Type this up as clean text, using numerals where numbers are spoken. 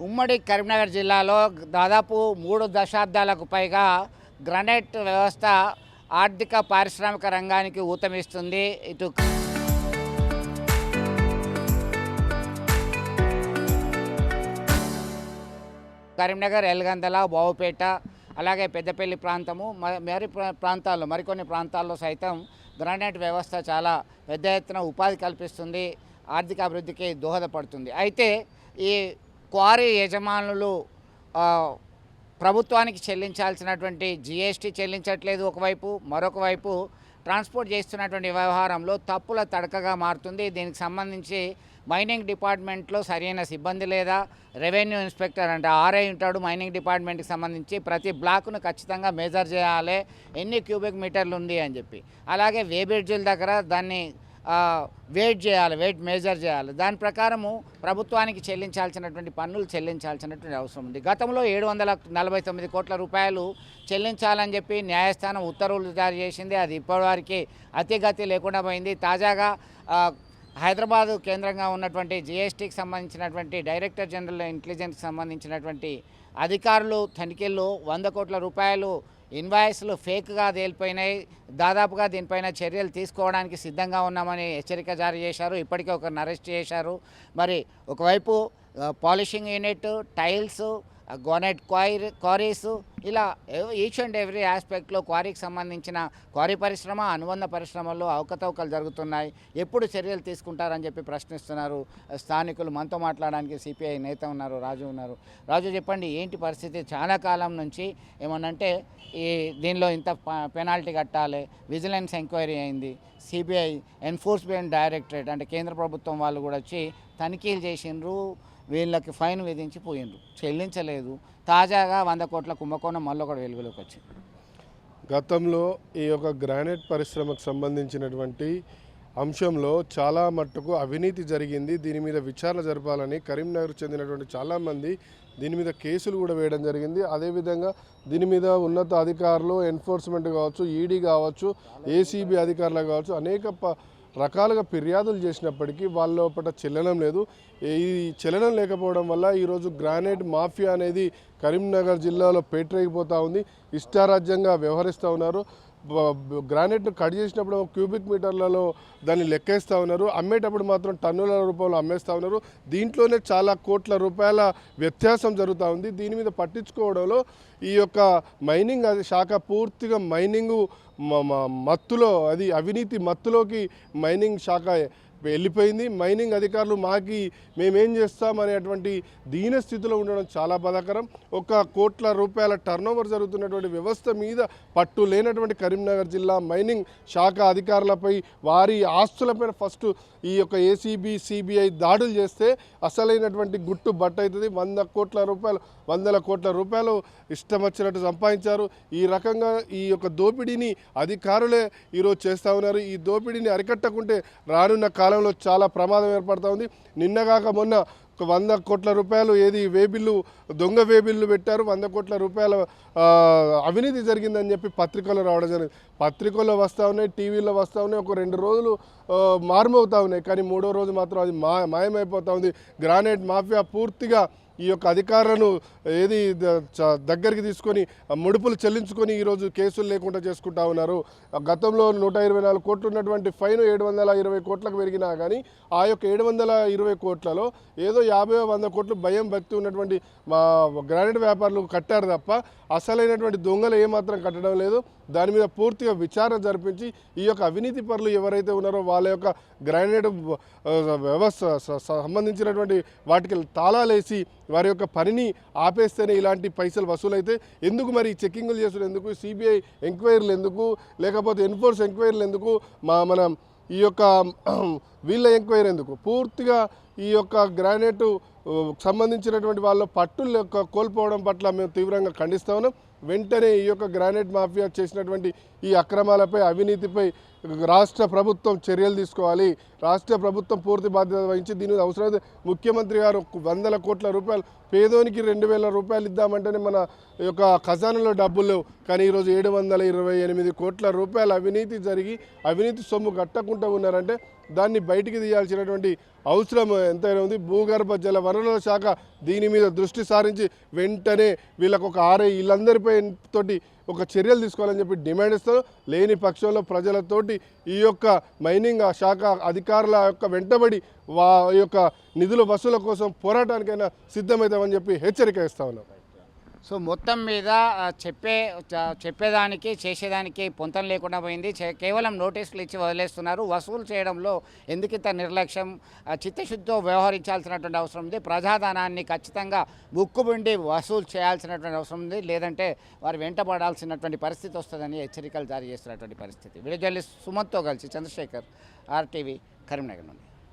ఉమ్మడి కరీంనగర్ జిల్లాలో దాదాపు 3 దశాబ్దాలకు పైగా గ్రానైట్ వ్యవస్థ ఆర్థిక పారిశ్రామిక రంగానికి ఊతమిస్తుంది. ఇటు కరీంనగర్, ఎల్గందల, బావుపేట, అలాగే పెద్దపల్లి ప్రాంతము, మరికొన్ని ప్రాంతాల్లో సైతం గ్రానైట్ వ్యవస్థ చాలా పెద్ద ఎత్తున ఉపాధి కల్పిస్తుంది, ఆర్థిక అభివృద్ధికి దోహదపడుతుంది. అయితే ఈ క్వారీ యజమానులు ప్రభుత్వానికి చెల్లించాల్సినటువంటి జీఎస్టీ చెల్లించట్లేదు ఒకవైపు, మరొక వైపు ట్రాన్స్పోర్ట్ చేస్తున్నటువంటి వ్యవహారంలో తప్పుల తడకగా మారుతుంది. దీనికి సంబంధించి మైనింగ్ డిపార్ట్మెంట్లో సరైన సిబ్బంది లేదా, రెవెన్యూ ఇన్స్పెక్టర్ అంటే ఆర్ఐ ఉంటాడు మైనింగ్ డిపార్ట్మెంట్కి సంబంధించి, ప్రతి బ్లాక్ను ఖచ్చితంగా మెజర్ చేయాలి ఎన్ని క్యూబిక్ మీటర్లు ఉంది అని చెప్పి, అలాగే వేబ్రిడ్జిల దగ్గర దాన్ని వెయిట్ మెజర్ చేయాలి. దాని ప్రకారము ప్రభుత్వానికి చెల్లించాల్సినటువంటి పన్నులు చెల్లించాల్సినటువంటి అవసరం ఉంది. గతంలో 749 కోట్ల రూపాయలు చెల్లించాలని చెప్పి న్యాయస్థానం ఉత్తర్వులు జారీ చేసింది. అది ఇప్పటివరకు అతిగతి లేకుండా పోయింది. తాజాగా హైదరాబాద్ కేంద్రంగా ఉన్నటువంటి జిఎస్టీకి సంబంధించినటువంటి డైరెక్టర్ జనరల్ ఇంటెలిజెన్స్కి సంబంధించినటువంటి అధికారులు తనిఖీల్లో 100 కోట్ల రూపాయలు ఇన్వాయిస్లు ఫేక్గా తేలిపోయినాయి. దాదాపుగా దీనిపైన చర్యలు తీసుకోవడానికి సిద్ధంగా ఉన్నామని హెచ్చరిక జారీ చేశారు. ఇప్పటికే ఒకరిని అరెస్ట్ చేశారు. మరి ఒకవైపు polishing unit, tiles, granite queries, ఇలా ఈచ్ అండ్ ఎవ్రీ ఆస్పెక్ట్లో క్వారీకి సంబంధించిన క్వారీ పరిశ్రమ, అనుబంధ పరిశ్రమల్లో అవకతవకలు జరుగుతున్నాయి. ఎప్పుడు చర్యలు తీసుకుంటారని చెప్పి ప్రశ్నిస్తున్నారు స్థానికులు. మనతో మాట్లాడడానికి సిపిఐ నేత ఉన్నారు, రాజు ఉన్నారు. రాజు, చెప్పండి, ఏంటి పరిస్థితి? చాలా కాలం నుంచి ఏమనంటే దీనిలో ఇంత పెనాల్టీ కట్టాలి, విజిలెన్స్ ఎంక్వైరీ అయింది, సిబిఐ ఎన్ఫోర్స్మెంట్ డైరెక్టరేట్ అంటే కేంద్ర ప్రభుత్వం వాళ్ళు కూడా వచ్చి తనిఖీలు చేసిండ్రు, వీళ్ళకి ఫైన్ విధించి పోయిండ్రు, చెల్లించలేదు. తాజాగా 100 కోట్ల కుంభకోణం మళ్ళొకటి వెలుగులోకి వచ్చింది. గతంలో ఈ యొక్క గ్రానైట్ పరిశ్రమకు సంబంధించినటువంటి అంశంలో చాలా మట్టుకు అవినీతి జరిగింది. దీని మీద విచారణ జరపాలని కరీంనగర్ చెందినటువంటి చాలామంది దీని మీద కేసులు కూడా వేయడం జరిగింది. అదేవిధంగా దీని మీద ఉన్నత అధికారులు, ఎన్ఫోర్స్మెంట్ కావచ్చు, ఈడీ కావచ్చు, ఏసీబీ అధికారులు కావచ్చు, అనేక రకాలుగా ఫిర్యాదులు చేసినప్పటికీ వాళ్ళ లోపల చెల్లడం లేదు. ఈ చెల్లడం లేకపోవడం వల్ల ఈరోజు గ్రానైట్ మాఫియా అనేది కరీంనగర్ జిల్లాలో పేటరేగిపోతూ ఉంది. ఇష్టారాజ్యంగా వ్యవహరిస్తూ ఉన్నారు. గ్రానైట్ను కట్ చేసినప్పుడు క్యూబిక్ మీటర్లలో దాన్ని లెక్కేస్తూ ఉన్నారు, అమ్మేటప్పుడు మాత్రం టన్నుల రూపంలో అమ్మేస్తూ ఉన్నారు. దీంట్లోనే చాలా కోట్ల రూపాయల వ్యత్యాసం జరుగుతూ ఉంది. దీని మీద పట్టించుకోవడంలో ఈ యొక్క మైనింగ్ శాఖ పూర్తిగా మైనింగ్ మత్తులో, అది అవినీతి మత్తులోకి మైనింగ్ శాఖ వెళ్ళిపోయింది. మైనింగ్ అధికారులు మేమేం చేస్తామనేటువంటి దీన స్థితిలో ఉండడం చాలా బాధాకరం. 1 కోట్ల రూపాయల టర్నోవర్ జరుగుతున్నటువంటి వ్యవస్థ మీద పట్టు లేనటువంటి కరీంనగర్ జిల్లా మైనింగ్ శాఖ అధికారులపై, వారి ఆస్తులపైన ఫస్ట్ ఈ యొక్క ఏసీబీ, సిబిఐ దాడులు చేస్తే అసలైనటువంటి గుట్టు బట్ట అవుతుంది. 100 కోట్ల రూపాయలు ఇష్టం వచ్చినట్టు సంపాదించారు. ఈ రకంగా ఈ యొక్క దోపిడీని అధికారులే ఈరోజు చేస్తూ ఉన్నారు. ఈ దోపిడీని అరికట్టకుంటే రానున్న కాలంలో చాలా ప్రమాదం ఏర్పడుతూ ఉంది. నిన్నగాక మొన్న 100 కోట్ల రూపాయలు దొంగ వేబిల్లు పెట్టారు. 100 కోట్ల రూపాయల అవినీతి జరిగిందని చెప్పి పత్రికల్లో రావడం జరిగింది. పత్రికల్లో వస్తూ ఉన్నాయి, టీవీలో వస్తూ ఉన్నాయి. ఒక 2 రోజులు మారుమవుతూ ఉన్నాయి, కానీ 3వ రోజు మాత్రం అది మాయమైపోతూ ఉంది. గ్రానైట్ మాఫియా పూర్తిగా ఈ యొక్క అధికారులను దగ్గరికి తీసుకొని ముడుపులు చెల్లించుకొని ఈరోజు కేసులు లేకుండా చేసుకుంటా ఉన్నారు. గతంలో 124 కోట్లు ఉన్నటువంటి ఫైన్ 720 కోట్లకు పెరిగినా కానీ ఆ యొక్క 720 కోట్లలో ఏదో 50-100 కోట్లు భయం భక్తి ఉన్నటువంటి గ్రానైట్ వ్యాపారులు కట్టారు తప్ప అసలైనటువంటి దొంగలు ఏమాత్రం కట్టడం లేదు. దాని మీద పూర్తిగా విచారణ జరిపించి ఈ యొక్క అవినీతి పరులు ఎవరైతే ఉన్నారో వాళ్ళ యొక్క గ్రానైట్ వ్యవస్థ సంబంధించినటువంటి వాటికి తాళాలేసి వారి యొక్క పనిని ఆపేస్తేనే ఇలాంటి పైసలు వసూలైతే ఎందుకు మరి చెక్కింగ్లు చేస్తున్నారు ఎందుకు, సిబిఐ ఎంక్వైరీలు ఎందుకు, లేకపోతే ఎన్ఫోర్స్ ఎంక్వైరీలు ఎందుకు, మనం ఈ యొక్క వీళ్ళ ఎంక్వైరీ ఎందుకు? పూర్తిగా ఈ యొక్క గ్రానైట్ సంబంధించినటువంటి వాళ్ళ పట్టులు కోల్పోవడం పట్ల మేము తీవ్రంగా ఖండిస్తా ఉన్నాం. వెంటనే ఈ యొక్క గ్రానైట్ మాఫియా చేసినటువంటి ఈ అక్రమాలపై, అవినీతిపై రాష్ట్ర ప్రభుత్వం చర్యలు తీసుకోవాలి. రాష్ట్ర ప్రభుత్వం పూర్తి బాధ్యత వహించి దీని మీద అవసరమైతే ముఖ్యమంత్రి గారు 100 కోట్ల రూపాయలు పేదోనికి 2,000 రూపాయలు ఇద్దామంటేనే మన యొక్క ఖజానాలో డబ్బులు లేవు. కానీ ఈరోజు 728 కోట్ల రూపాయలు అవినీతి జరిగి అవినీతి సొమ్ము కట్టకుండా ఉన్నారంటే దాన్ని బయటికి తీయాల్సినటువంటి అవసరం ఎంతైనా ఉంది. భూగర్భ జల వనరుల శాఖ దీని మీద దృష్టి సారించి వెంటనే వీళ్ళకు ఒక వీళ్ళందరిపై తోటి ఒక చర్యలు తీసుకోవాలని చెప్పి డిమాండ్ ఇస్తారు. లేని పక్షంలో ప్రజలతోటి ఈ యొక్క మైనింగ్ శాఖ అధికారుల యొక్క వెంటబడి ఈ యొక్క నిధుల వసూల కోసం పోరాటానికైనా సిద్ధమవుతామని చెప్పి హెచ్చరిక ఇస్తా ఉన్నాం. సో మొత్తం మీద చెప్పేదానికి చేసేదానికి పొంతం లేకుండా పోయింది. కేవలం నోటీసులు ఇచ్చి వదిలేస్తున్నారు. వసూలు చేయడంలో ఎందుకింత నిర్లక్ష్యం, చిత్తశుద్ధితో వ్యవహరించాల్సినటువంటి అవసరం ఉంది. ప్రజాధనాన్ని ఖచ్చితంగా ముక్కుబుండి వసూలు చేయాల్సినటువంటి అవసరం ఉంది. లేదంటే వారు వెంటబడాల్సినటువంటి పరిస్థితి వస్తుందని హెచ్చరికలు జారీ చేస్తున్నటువంటి పరిస్థితి. వీడియో జర్నలిస్ట్ సుమంత్తో కలిసి చంద్రశేఖర్, RTV, కరీంనగర్ నుండి.